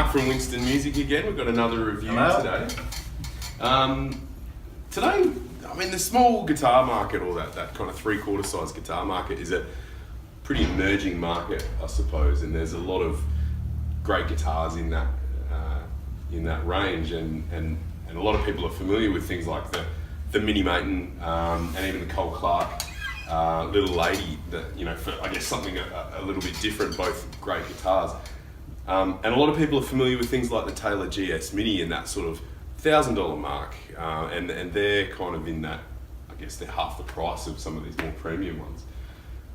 Mark from Winston Music again. We've got another review today. Today, I mean, the small guitar market, or that kind of 3/4 size guitar market, is a pretty emerging market, I suppose, and there's a lot of great guitars in that range, and a lot of people are familiar with things like the Mini Maton and even the Cole Clark Little Lady. That, you know, for I guess something a little bit different, both great guitars. And a lot of people are familiar with things like the Taylor GS Mini and that sort of $1,000 mark, and they're kind of in that, I guess they're half the price of some of these more premium ones.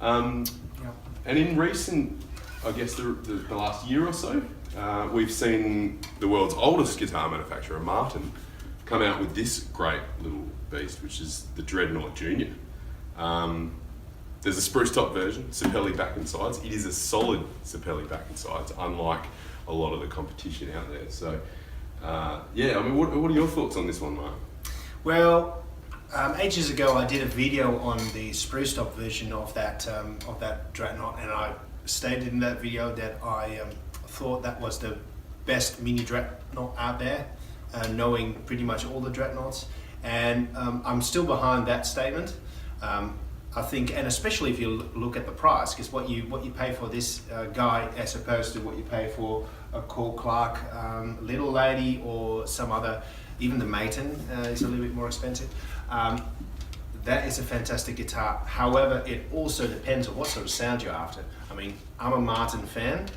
And in recent, I guess the last year or so, we've seen the world's oldest guitar manufacturer, Martin, come out with this great little beast, which is the Dreadnought Junior. There's a spruce top version, Sapelli back and sides. It is a solid Sapelli back and sides, unlike a lot of the competition out there. So, yeah, I mean, what are your thoughts on this one, Mark? Well, ages ago I did a video on the spruce top version of that Dreadnought, and I stated in that video that I thought that was the best mini Dreadnought out there, knowing pretty much all the Dreadnoughts, and I'm still behind that statement. I think, and especially if you look at the price, because what you pay for this guy as opposed to what you pay for a Cole Clark Little Lady or some other, even the Maton is a little bit more expensive. That is a fantastic guitar. However, it also depends on what sort of sound you're after. I mean, I'm a Martin fan.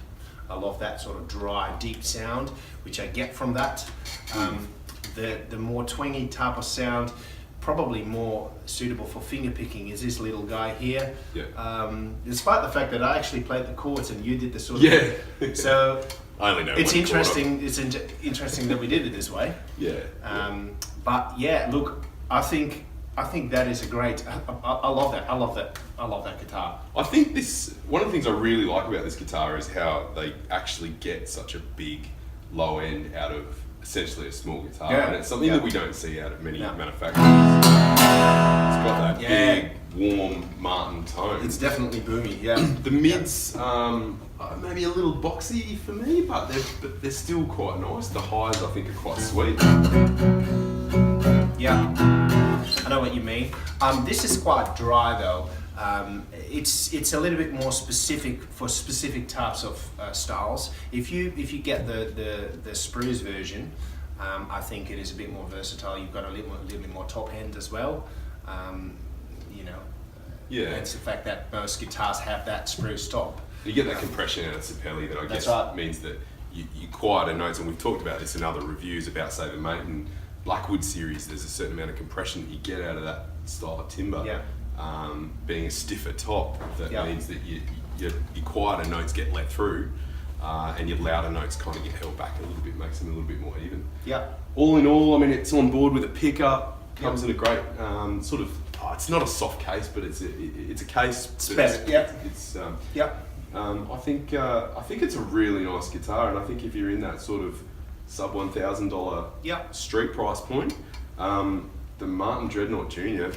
I love that sort of dry, deep sound, which I get from that. The more twangy type of sound, probably more suitable for finger picking, is this little guy here. Yeah. Despite the fact that I actually played the chords and you did the sort of so I only know it's one interesting. It's interesting that we did it this way. Yeah. But yeah, look, I think that is a great. I love that. I love that guitar. I think one of the things I really like about this guitar is how they actually get such a big low end out of essentially a small guitar, and it's something that we don't see out of many manufacturers. It's got that big, warm Martin tone. It's definitely boomy, yeah. The mids, maybe a little boxy for me, but they're still quite nice. The highs, I think, are quite sweet. Yeah, I know what you mean. This is quite dry though. It's a little bit more specific for specific types of styles. If you get the spruce version, I think it is a bit more versatile. You've got a little bit more top end as well. You know, yeah. It's the fact that most guitars have that spruce top. You get that compression out of Sapelli that I guess means that you quieter notes, and we've talked about this in other reviews about, say, the Maton Blackwood series. There's a certain amount of compression that you get out of that style of timber. Yeah. Being a stiffer top, that means that your quieter notes get let through, and your louder notes kind of get held back a little bit, makes them a little bit more even. Yeah. All in all, I mean, it's on board with a pickup, comes in a great sort of, it's not a soft case, but it's a case. I think it's a really nice guitar, and I think if you're in that sort of sub $1,000 street price point, the Martin Dreadnought Junior,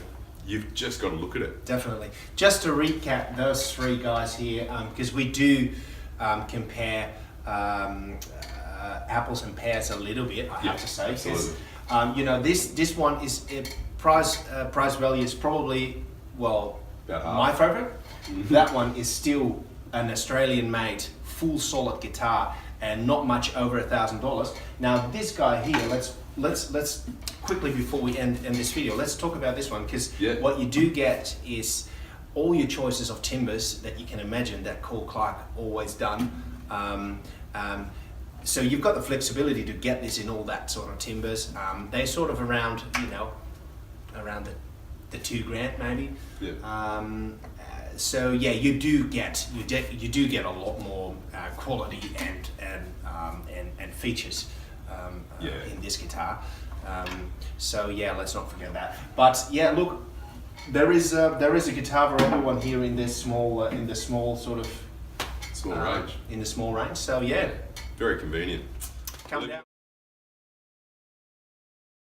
you've just got to look at it. Definitely. Just to recap those three guys here, because we do compare apples and pears a little bit, I have to say. Absolutely. You know, this one is price value is probably, well, my favorite. That one is still an Australian-made full solid guitar and not much over $1,000. Now this guy here, let's quickly, before we end this video, let's talk about this one, because what you do get is all your choices of timbers that you can imagine that Cole Clark always done. So you've got the flexibility to get this in all that sort of timbers. They're sort of around, you know, around the $2,000 maybe. Yeah. So yeah, you do get a lot more quality and features in this guitar. So yeah, let's not forget that. But yeah, look, there is a guitar for everyone here in this small sort of small range. In the small range. So yeah, very convenient. Come down.